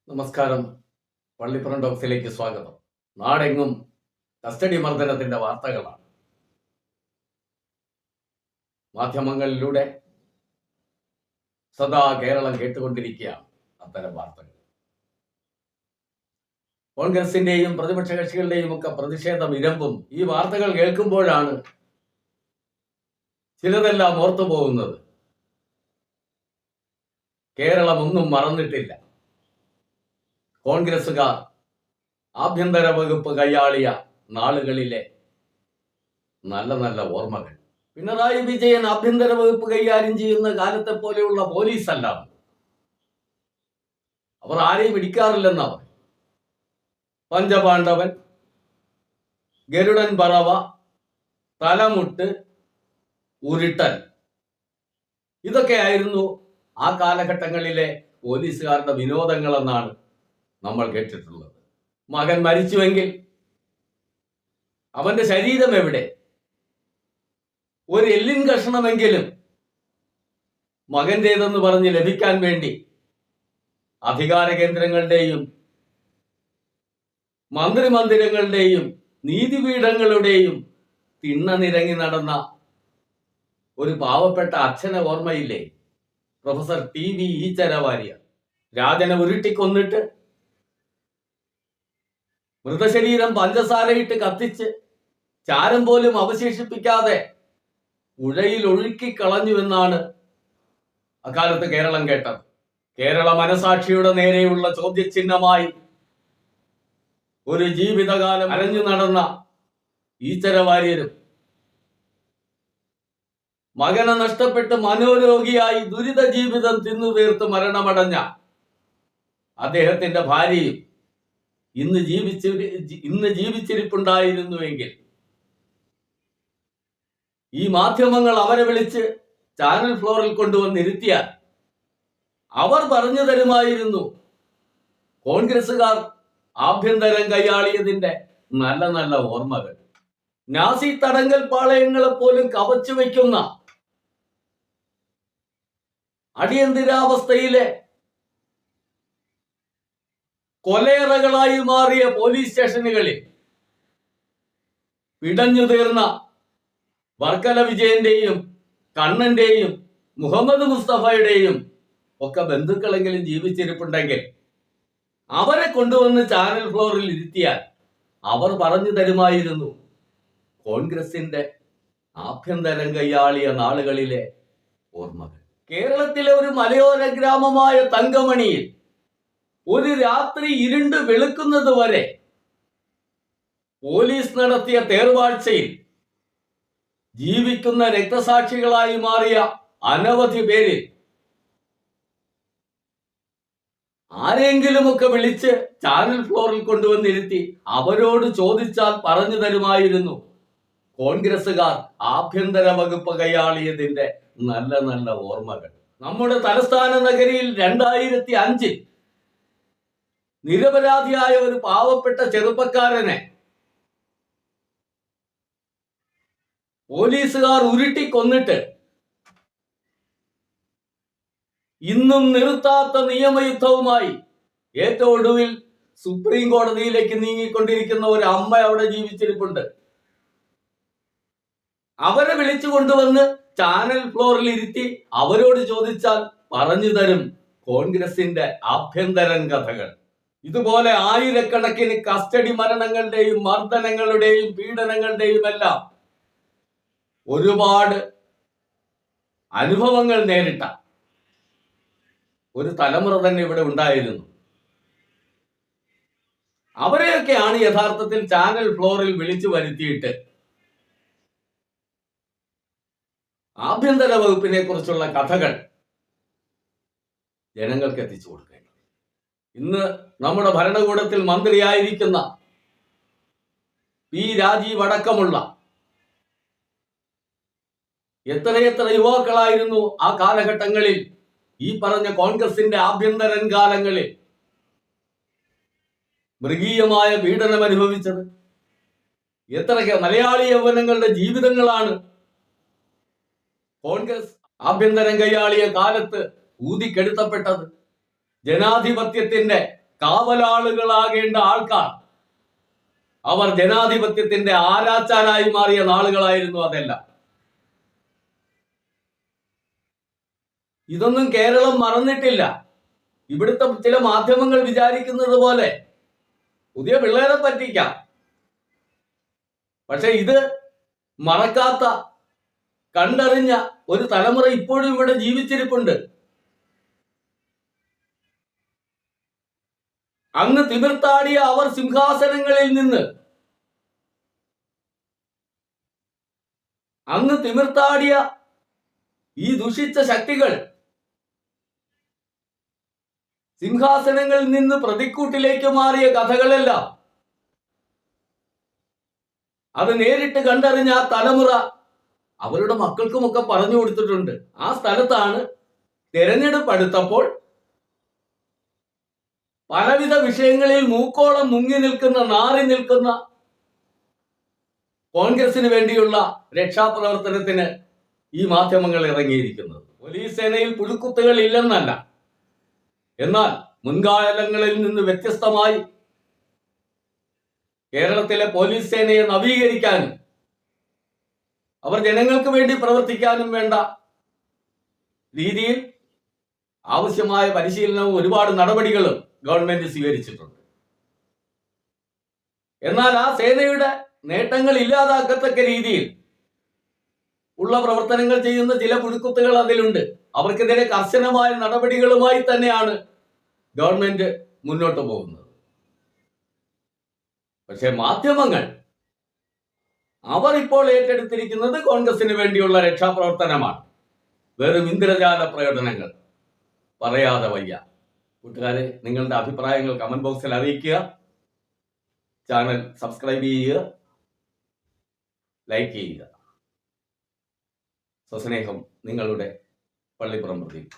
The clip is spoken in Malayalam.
നമസ്കാരം. പള്ളിപ്പുറം ടോക്സിലേക്ക് സ്വാഗതം. നാടെങ്ങും കസ്റ്റഡി മർദ്ദനത്തിന്റെ വാർത്തകളാണ്. മാധ്യമങ്ങളിലൂടെ സദാ കേരളം കേട്ടുകൊണ്ടിരിക്കുകയാണ് അത്തരം വാർത്തകൾ. കോൺഗ്രസിന്റെയും പ്രതിപക്ഷ കക്ഷികളുടെയും ഒക്കെ പ്രതിഷേധം ഇരമ്പും. ഈ വാർത്തകൾ കേൾക്കുമ്പോഴാണ് ചിലതെല്ലാം ഓർത്തു പോകുന്നത്. കേരളം ഒന്നും മറന്നിട്ടില്ല. കോൺഗ്രസുകാർ ആഭ്യന്തര വകുപ്പ് കൈയാളിയ നാളുകളിലെ നല്ല നല്ല ഓർമ്മകൾ. പിണറായി വിജയൻ ആഭ്യന്തര വകുപ്പ് കൈകാര്യം ചെയ്യുന്ന കാലത്തെ പോലെയുള്ള പോലീസല്ല. അവർ ആരെയും ഇടിക്കാറില്ലെന്നവർ. പഞ്ചപാണ്ഡവൻ, ഗരുഡൻ പറവ, തലമുട്ട്, ഉരുട്ടൽ, ഇതൊക്കെയായിരുന്നു ആ കാലഘട്ടങ്ങളിലെ പോലീസുകാരുടെ വിനോദങ്ങളെന്നാണ് നമ്മൾ കേട്ടിട്ടുള്ളത്. മകൻ മരിച്ചുവെങ്കിൽ അവന്റെ ശരീരം എവിടെ? ഒരു എല്ലിൻ കഷണമെങ്കിലും മകന്റേതെന്ന് പറഞ്ഞ് ലഭിക്കാൻ വേണ്ടി അധികാര കേന്ദ്രങ്ങളുടെയും മന്ത്രിമന്ദിരങ്ങളുടെയും നീതിപീഠങ്ങളുടെയും തിണ്ണ നിരങ്ങി നടന്ന ഒരു പാവപ്പെട്ട അച്ഛനെ ഓർമ്മയില്ലേ? Professor TV ഈച്ചരവാര്യർ. രാജനെ ഉരുട്ടിക്കൊന്നിട്ട് മൃതശരീരം പഞ്ചസാരയിട്ട് കത്തിച്ച് ചാരം പോലും അവശേഷിപ്പിക്കാതെ പുഴയിൽ ഒഴുക്കിക്കളഞ്ഞുവെന്നാണ് അക്കാലത്ത് കേരളം കേട്ടത്. കേരള മനസാക്ഷിയുടെ നേരെയുള്ള ചോദ്യചിഹ്നമായി ഒരു ജീവിതകാലം അലഞ്ഞു നടന്ന ഈച്ചരവാര്യരും മകനെ നഷ്ടപ്പെട്ട് മനോരോഗിയായി ദുരിത ജീവിതം തിന്നുതീർത്ത് മരണമടഞ്ഞ അദ്ദേഹത്തിന്റെ ഭാര്യയും ഇന്ന് ജീവിച്ചിരിപ്പുണ്ടായിരുന്നുവെങ്കിൽ ഈ മാധ്യമങ്ങൾ അവരെ വിളിച്ച് ചാനൽ ഫ്ലോറിൽ കൊണ്ടുവന്നിരുത്തിയാൽ അവർ പറഞ്ഞു തരുമായിരുന്നു കോൺഗ്രസുകാർ ആഭ്യന്തരം കൈയാളിയതിന്റെ നല്ല നല്ല ഓർമ്മകൾ. നാസി തടങ്കൽ പാളയങ്ങളെ പോലും കവച്ചു വയ്ക്കുന്ന അടിയന്തരാവസ്ഥയിലെ കൊലയറകളായി മാറിയ പോലീസ് സ്റ്റേഷനുകളിൽ പിടഞ്ഞു തീർന്ന വർക്കല വിജയന്റെയും കണ്ണന്റെയും മുഹമ്മദ് മുസ്തഫയുടെയും ഒക്കെ ബന്ധുക്കളെങ്കിലും ജീവിച്ചിരിപ്പുണ്ടെങ്കിൽ അവരെ കൊണ്ടുവന്ന് ചാനൽ ഫ്ലോറിൽ ഇരുത്തിയാൽ അവർ പറഞ്ഞു തരുമായിരുന്നു കോൺഗ്രസിന്റെ ആഭ്യന്തരം കൈയാളിയ നാളുകളിലെ ഓർമ്മകൾ. കേരളത്തിലെ ഒരു മലയോര ഗ്രാമമായ തങ്കമണിയിൽ ഒരു രാത്രി ഇരുണ്ട് വെളുക്കുന്നത് വരെ പോലീസ് നടത്തിയ തേർവാഴ്ചയിൽ ജീവിക്കുന്ന രക്തസാക്ഷികളായി മാറിയ അനവധി പേരിൽ ആരെങ്കിലുമൊക്കെ വിളിച്ച് ചാനൽ ഫ്ലോറിൽ കൊണ്ടുവന്നിരുത്തി അവരോട് ചോദിച്ചാൽ പറഞ്ഞു തരുമായിരുന്നു കോൺഗ്രസുകാർ ആഭ്യന്തര വകുപ്പ് കൈയാളിയതിന്റെ നല്ല നല്ല ഓർമ്മകൾ. നമ്മുടെ തലസ്ഥാന നഗരിയിൽ 2005 നിരപരാധിയായ ഒരു പാവപ്പെട്ട ചെറുപ്പക്കാരനെ പോലീസുകാർ ഉരുട്ടിക്കൊന്നിട്ട് ഇന്നും നിർത്താത്ത നിയമയുദ്ധവുമായി ഏറ്റവും ഒടുവിൽ സുപ്രീം കോടതിയിലേക്ക് നീങ്ങിക്കൊണ്ടിരിക്കുന്ന ഒരു അമ്മ അവിടെ ജീവിച്ചിരിപ്പുണ്ട്. അവരെ വിളിച്ചു കൊണ്ടുവന്ന് ചാനൽ ഫ്ലോറിൽ ഇരുത്തി അവരോട് ചോദിച്ചാൽ പറഞ്ഞു തരും കോൺഗ്രസിന്റെ ആഭ്യന്തരൻ കഥകൾ. ഇതുപോലെ ആയിരക്കണക്കിന് കസ്റ്റഡി മരണങ്ങളുടെയും മർദ്ദനങ്ങളുടെയും പീഡനങ്ങളുടെയും എല്ലാം ഒരുപാട് അനുഭവങ്ങൾ നേരിട്ട ഒരു തലമുറ തന്നെ ഇവിടെ ഉണ്ടായിരുന്നു. അവരെയൊക്കെയാണ് യഥാർത്ഥത്തിൽ ചാനൽ ഫ്ലോറിൽ വിളിച്ചു വരുത്തിയിട്ട് ആഭ്യന്തര വകുപ്പിനെ കുറിച്ചുള്ള കഥകൾ ജനങ്ങൾക്ക് എത്തിച്ചു കൊടുക്കേണ്ടത്. ഇന്ന് നമ്മുടെ ഭരണകൂടത്തിൽ മന്ത്രിയായിരിക്കുന്ന P. രാജീവ് അടക്കമുള്ള എത്രയെത്ര യുവാക്കളായിരുന്നു ആ കാലഘട്ടങ്ങളിൽ ഈ പറഞ്ഞ കോൺഗ്രസിന്റെ ആഭ്യന്തരൻ കാലങ്ങളിൽ മൃഗീയമായ പീഡനം അനുഭവിച്ചത്. എത്ര മലയാളി യൗവനങ്ങളുടെ ജീവിതങ്ങളാണ് കോൺഗ്രസ് ആഭ്യന്തരം കൈയാളിയ കാലത്ത് ഊതിക്കെടുത്തപ്പെട്ടത്. ജനാധിപത്യത്തിന്റെ കാവലാളുകളാകേണ്ട ആൾക്കാർ അവർ ജനാധിപത്യത്തിന്റെ ആരാച്ചാരായി മാറിയ നാളുകളായിരുന്നു അതെല്ലാം. ഇതൊന്നും കേരളം മറന്നിട്ടില്ല. ഇവിടുത്തെ ചില മാധ്യമങ്ങൾ വിചാരിക്കുന്നത് പോലെ പുതിയ പിള്ളേരെ പറ്റിക്കാം. പക്ഷെ ഇത് മറക്കാത്ത, കണ്ടറിഞ്ഞ ഒരു തലമുറ ഇപ്പോഴും ഇവിടെ ജീവിച്ചിരിപ്പുണ്ട്. അങ്ങ് തിമിർത്താടിയ അവർ സിംഹാസനങ്ങളിൽ നിന്ന്, അങ്ങ് തിമിർത്താടിയ ഈ ദുഷിച്ച ശക്തികൾ സിംഹാസനങ്ങളിൽ നിന്ന് പ്രതിക്കൂട്ടിലേക്ക് മാറിയ കഥകളെല്ലാം അത് നേരിട്ട് കണ്ടറിഞ്ഞ ആ തലമുറ അവരുടെ മക്കൾക്കുമൊക്കെ പറഞ്ഞു കൊടുത്തിട്ടുണ്ട്. ആ സ്ഥലത്താണ് തെരഞ്ഞെടുപ്പ് അടുത്തപ്പോൾ പലവിധ വിഷയങ്ങളിൽ മൂക്കോളം മുങ്ങി നിൽക്കുന്ന, നാറി നിൽക്കുന്ന കോൺഗ്രസിന് വേണ്ടിയുള്ള രക്ഷാപ്രവർത്തനത്തിന് ഈ മാധ്യമങ്ങൾ ഇറങ്ങിയിരിക്കുന്നത്. പോലീസ് സേനയിൽ പുഴുക്കുത്തുകൾ ഇല്ലെന്നല്ല, എന്നാൽ മുൻകാലങ്ങളിൽ നിന്ന് വ്യത്യസ്തമായി കേരളത്തിലെ പോലീസ് സേനയെ നവീകരിക്കാനും അവർ ജനങ്ങൾക്ക് വേണ്ടി പ്രവർത്തിക്കാനും വേണ്ട രീതിയിൽ ആവശ്യമായ പരിശീലനവും ഒരുപാട് നടപടികളും ഗവൺമെന്റ് സ്വീകരിച്ചിട്ടുണ്ട്. എന്നാൽ ആ സേനയുടെ നേട്ടങ്ങൾ ഇല്ലാതാക്കത്തക്ക രീതിയിൽ ഉള്ള പ്രവർത്തനങ്ങൾ ചെയ്യുന്ന ചില പുഴുക്കുത്തുകൾ അതിലുണ്ട്. അവർക്കെതിരെ കർശനമായ നടപടികളുമായി തന്നെയാണ് ഗവൺമെന്റ് മുന്നോട്ട് പോകുന്നത്. പക്ഷെ മാധ്യമങ്ങൾ അവർ ഇപ്പോൾ ഏറ്റെടുത്തിരിക്കുന്നത് കോൺഗ്രസിന് വേണ്ടിയുള്ള രക്ഷാപ്രവർത്തനമാണ്. വെറും ഇന്ദ്രജാല പ്രകടനങ്ങൾ പറയാതെ വയ്യ. കൂട്ടുകാരെ, നിങ്ങളുടെ അഭിപ്രായങ്ങൾ കമന്റ് ബോക്സിൽ അറിയിക്കുക. ചാനൽ സബ്സ്ക്രൈബ് ചെയ്യുക, ലൈക്ക് ചെയ്യുക. സ്വസ്നേഹം, നിങ്ങളുടെ പള്ളിപ്പുറം പ്രദീപ്.